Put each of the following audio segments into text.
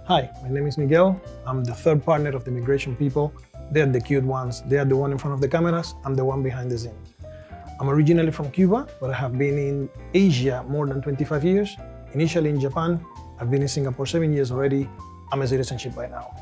Hi, my name is Miguel. I'm the third partner of the immigration people. They're the cute ones. They are the one in front of the cameras. I'm the one behind the scenes. I'm originally from Cuba, but I have been in Asia more than 25 years. Initially in Japan. I've been in Singapore 7 years already. I'm a citizenship by now.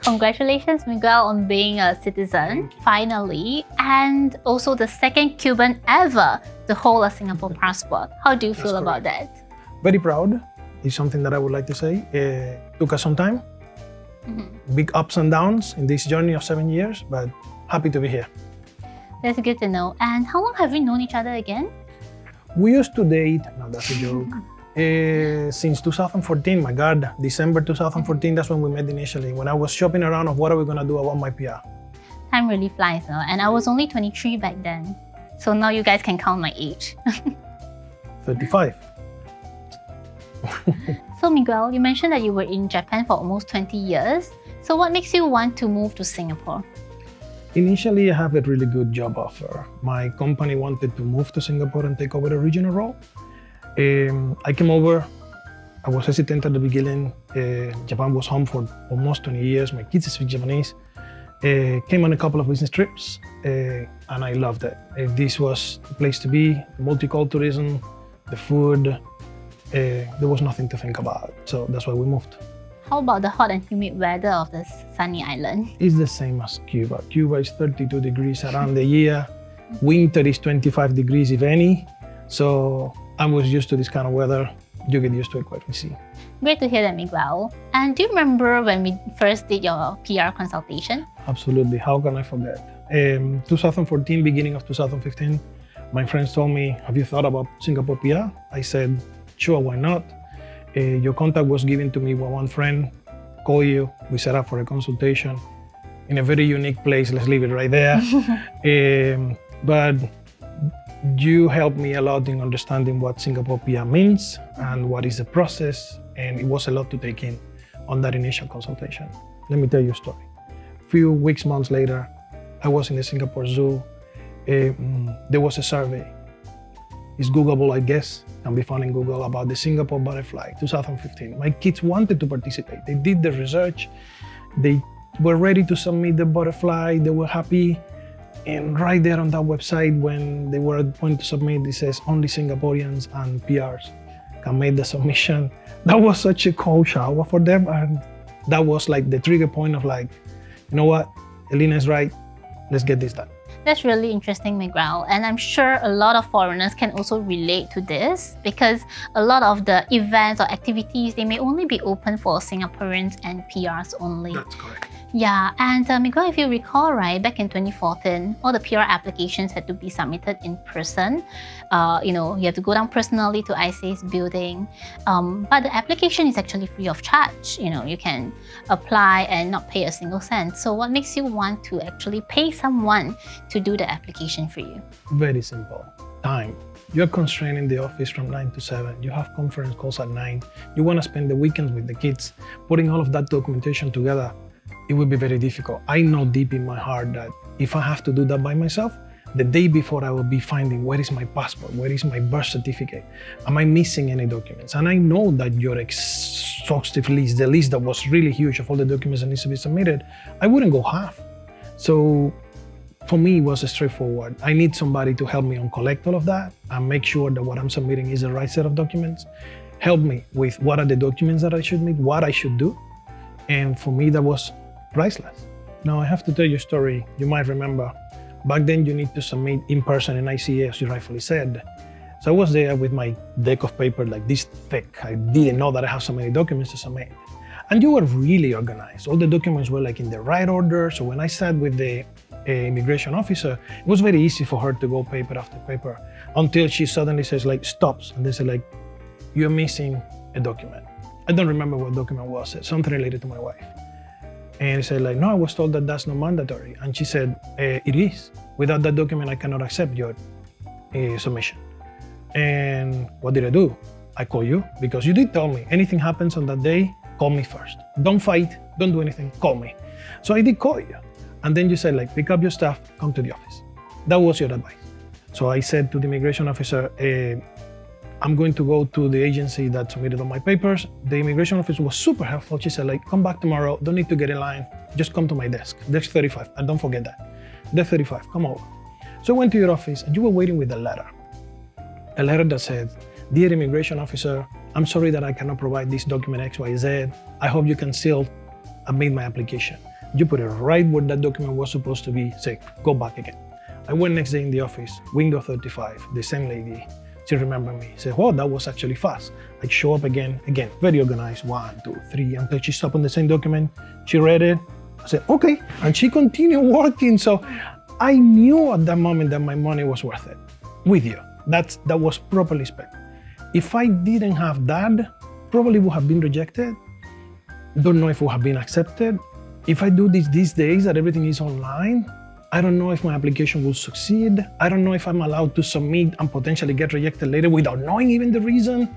Congratulations, Miguel, on being a citizen, finally, and also the second Cuban ever to hold a Singapore passport. How do you feel about that? Very proud is something that I would like to say. Took us some time, big ups and downs in this journey of 7 years, but happy to be here. That's good to know. And how long have we known each other again? We used to date, no, that's a joke. Since 2014, my God, December 2014, that's when we met initially, when I was shopping around of what are we gonna do about my PR. Time really flies, no? And I was only 23 back then. So now you guys can count my age. 35. So Miguel, you mentioned that you were in Japan for almost 20 years. So what makes you want to move to Singapore? Initially, I have a really good job offer. My company wanted to move to Singapore and take over the regional role. I came over. I was hesitant at the beginning. Japan was home for almost 20 years. My kids speak Japanese. Came on a couple of business trips, and I loved it. This was the place to be. Multiculturalism, the food. There was nothing to think about, so that's why we moved. How about the hot and humid weather of this sunny island? It's the same as Cuba. Cuba is 32 degrees around the year. Winter is 25 degrees, if any. So I was used to this kind of weather. You get used to it quite easy. Great to hear that, Miguel. And do you remember when we first did your PR consultation? Absolutely. How can I forget? 2014, beginning of 2015, my friends told me, have you thought about Singapore PR? I said, sure, why not? Your contact was given to me by one friend, call you, we set up for a consultation in a very unique place, let's leave it right there. But you helped me a lot in understanding what Singapore PR means and what is the process, and it was a lot to take in on that initial consultation. Let me tell you a story. A few weeks, months later, I was in the Singapore Zoo. There was a survey. It's Googleable, I guess, can be found in Google, about the Singapore butterfly, 2015. My kids wanted to participate. They did the research. They were ready to submit the butterfly. They were happy. And right there on that website, when they were at the point to submit, it says only Singaporeans and PRs can make the submission. That was such a cold shower for them. And that was like the trigger point of like, you know what, Elena is right. Let's get this done. That's really interesting, Miguel. And I'm sure a lot of foreigners can also relate to this because a lot of the events or activities, they may only be open for Singaporeans and PRs only. That's correct. Yeah, and Miguel, if you recall, right, back in 2014, all the PR applications had to be submitted in person. You have to go down personally to ICA's building. But the application is actually free of charge. You can apply and not pay a single cent. So what makes you want to actually pay someone to do the application for you? Very simple. Time. You're constrained in the office from 9 to 7. You have conference calls at 9. You want to spend the weekends with the kids. Putting all of that documentation together, it will be very difficult. I know deep in my heart that if I have to do that by myself, the day before I will be finding where is my passport, where is my birth certificate, am I missing any documents? And I know that your exhaustive list, the list that was really huge of all the documents that needs to be submitted, I wouldn't go half. So for me, it was straightforward. I need somebody to help me on collect all of that and make sure that what I'm submitting is the right set of documents. Help me with what are the documents that I should meet, what I should do. And for me, that was priceless. Now I have to tell you a story. You might remember, back then you need to submit in person in ICA, as you rightfully said. So I was there with my deck of paper like this thick. I didn't know that I have so many documents to submit. And you were really organized. All the documents were like in the right order. So when I sat with the immigration officer, it was very easy for her to go paper after paper until she suddenly says like, stops. And they say like, you're missing a document. I don't remember what document was it, something related to my wife. And he said like, no, I was told that that's not mandatory. And she said, it is. Without that document, I cannot accept your submission. And what did I do? I call you because you did tell me anything happens on that day, call me first. Don't fight, don't do anything, call me. So I did call you. And then you said like, pick up your stuff, come to the office. That was your advice. So I said to the immigration officer, I'm going to go to the agency that submitted all my papers. The immigration officer was super helpful. She said, like, come back tomorrow. Don't need to get in line. Just come to my desk, desk 35. And don't forget that. Desk 35, come over. So I went to your office and you were waiting with a letter that said, dear immigration officer, I'm sorry that I cannot provide this document XYZ. I hope you can still submit my application. You put it right where that document was supposed to be, say, go back again. I went next day in the office, window 35, the same lady. She remembered me, said, oh, that was actually fast. I show up again, very organized, 1, 2, 3, until she stopped on the same document. She read it, I said, okay, and she continued working. So I knew at that moment that my money was worth it with you. That was properly spent. If I didn't have that, probably would have been rejected. Don't know if it would have been accepted. If I do this these days that everything is online, I don't know if my application will succeed. I don't know if I'm allowed to submit and potentially get rejected later without knowing even the reason.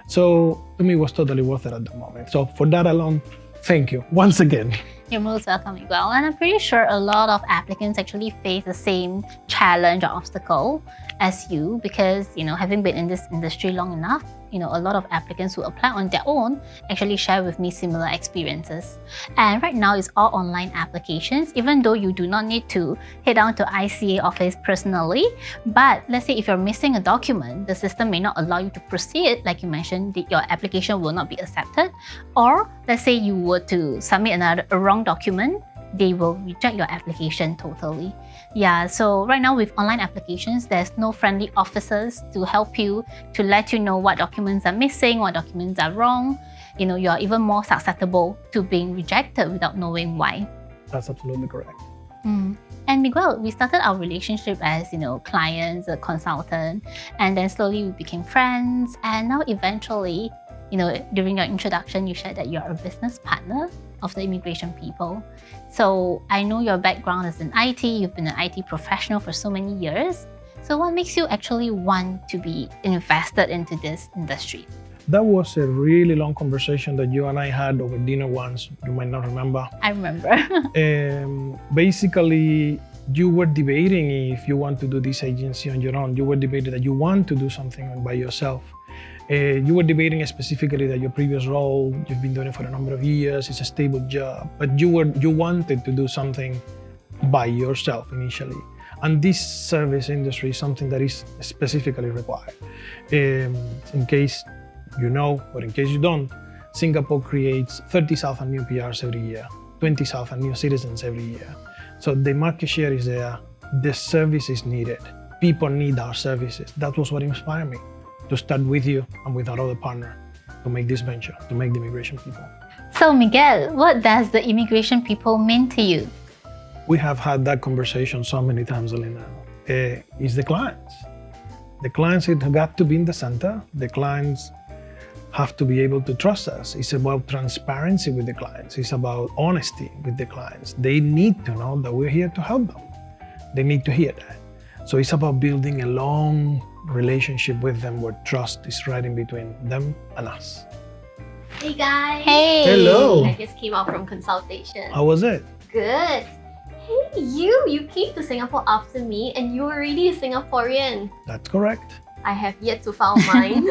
So to me, it was totally worth it at the moment. So for that alone, thank you once again. You're most welcome, Miguel. And I'm pretty sure a lot of applicants actually face the same challenge or obstacle as you because, having been in this industry long enough, a lot of applicants who apply on their own actually share with me similar experiences. And right now it's all online applications, even though you do not need to head down to ICA office personally. But let's say if you're missing a document, the system may not allow you to proceed. Like you mentioned, your application will not be accepted. Or let's say you were to submit a wrong document, they will reject your application totally. Yeah, so right now with online applications, there's no friendly officers to help you, to let you know what documents are missing, what documents are wrong. You're even more susceptible to being rejected without knowing why. That's absolutely correct. And Miguel, we started our relationship as, clients, a consultant, and then slowly we became friends. And now eventually, during your introduction, you shared that you're a business partner of the immigration people. So I know your background is in IT, you've been an IT professional for so many years. So what makes you actually want to be invested into this industry? That was a really long conversation that you and I had over dinner once. You might not remember. I remember. Basically, you were debating if you want to do this agency on your own. You were debating that you want to do something by yourself. You were debating specifically that your previous role, you've been doing it for a number of years, it's a stable job, but you wanted to do something by yourself initially. And this service industry is something that is specifically required. In case you know, or in case you don't, Singapore creates 30,000 new PRs every year, 20,000 new citizens every year. So the market share is there, the service is needed, people need our services. That was what inspired me to start with you and with our other partner to make this venture, to make the immigration people. So Miguel, what does the immigration people mean to you? We have had that conversation so many times, Elena. It's the clients. The clients have got to be in the center. The clients have to be able to trust us. It's about transparency with the clients. It's about honesty with the clients. They need to know that we're here to help them. They need to hear that. So it's about building a long relationship with them where trust is right in between them and us. Hey guys! Hey! Hello! I just came out from consultation. How was it? Good! Hey, you came to Singapore after me and you're already a Singaporean. That's correct. I have yet to file mine.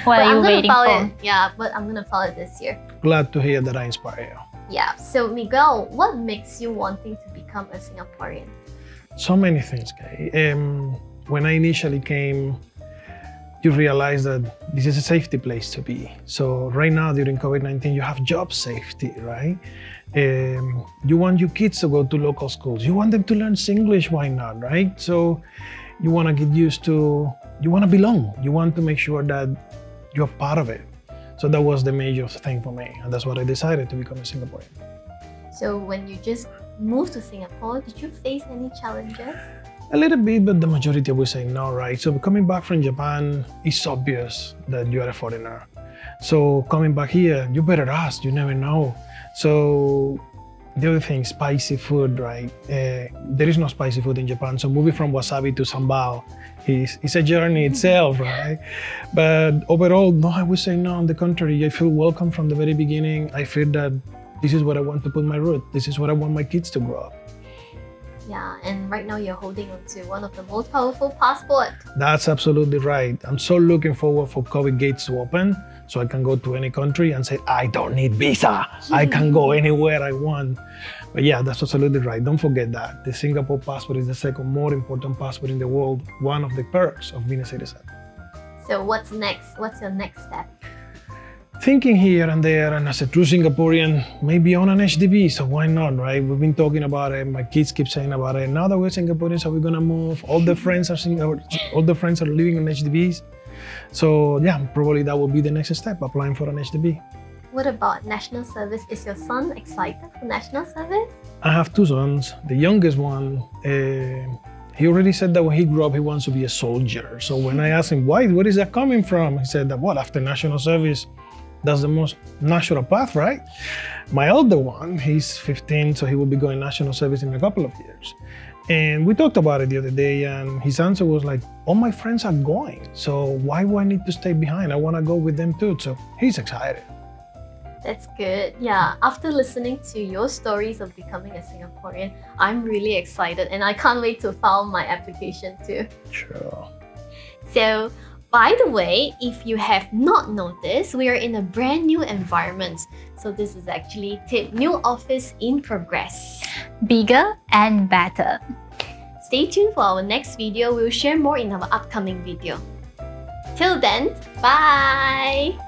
What are you I'm waiting gonna file for? it. Yeah, but I'm gonna file it this year. Glad to hear that I inspire you. Yeah, so Miguel, what makes you wanting to become a Singaporean? So many things, Kay. When I initially came, you realize that this is a safety place to be. So right now during COVID-19, you have job safety, right? You want your kids to go to local schools. You want them to learn Singlish, why not, right? So you want to get used to, you want to belong. You want to make sure that you're part of it. So that was the major thing for me. And that's what I decided to become a Singaporean. So when you just moved to Singapore, did you face any challenges? A little bit, but the majority would say no, right? So coming back from Japan, it's obvious that you are a foreigner. So coming back here, you better ask, you never know. So the other thing, spicy food, right? There is no spicy food in Japan. So moving from wasabi to sambal is a journey itself, right? But overall, no, I would say no. On the contrary, I feel welcome from the very beginning. I feel that this is what I want to put my root. This is what I want my kids to grow up. Yeah, and right now you're holding on to one of the most powerful passports. That's absolutely right. I'm so looking forward for COVID gates to open so I can go to any country and say, I don't need visa. I can go anywhere I want. But yeah, that's absolutely right. Don't forget that. The Singapore passport is the second more important passport in the world, one of the perks of being a citizen. So what's next? What's your next step? Thinking here and there, and as a true Singaporean, maybe on an HDB, so why not, right? We've been talking about it. My kids keep saying about it. Now that we're Singaporeans, are we gonna move? All the friends are living on HDBs. So yeah, probably that will be the next step, applying for an HDB. What about national service? Is your son excited for national service? I have two sons. The youngest one, he already said that when he grew up, he wants to be a soldier. So when I asked him, why, where is that coming from? He said that, well, after national service, that's the most natural path, right? My older one, he's 15, so he will be going national service in a couple of years. And we talked about it the other day, and his answer was like, all my friends are going, so why do I need to stay behind? I want to go with them too. So he's excited. That's good. Yeah, after listening to your stories of becoming a Singaporean, I'm really excited and I can't wait to file my application too. Sure. So, by the way, if you have not noticed, we are in a brand new environment. So this is actually tip new office in progress. Bigger and better. Stay tuned for our next video. We'll share more in our upcoming video. Till then, bye!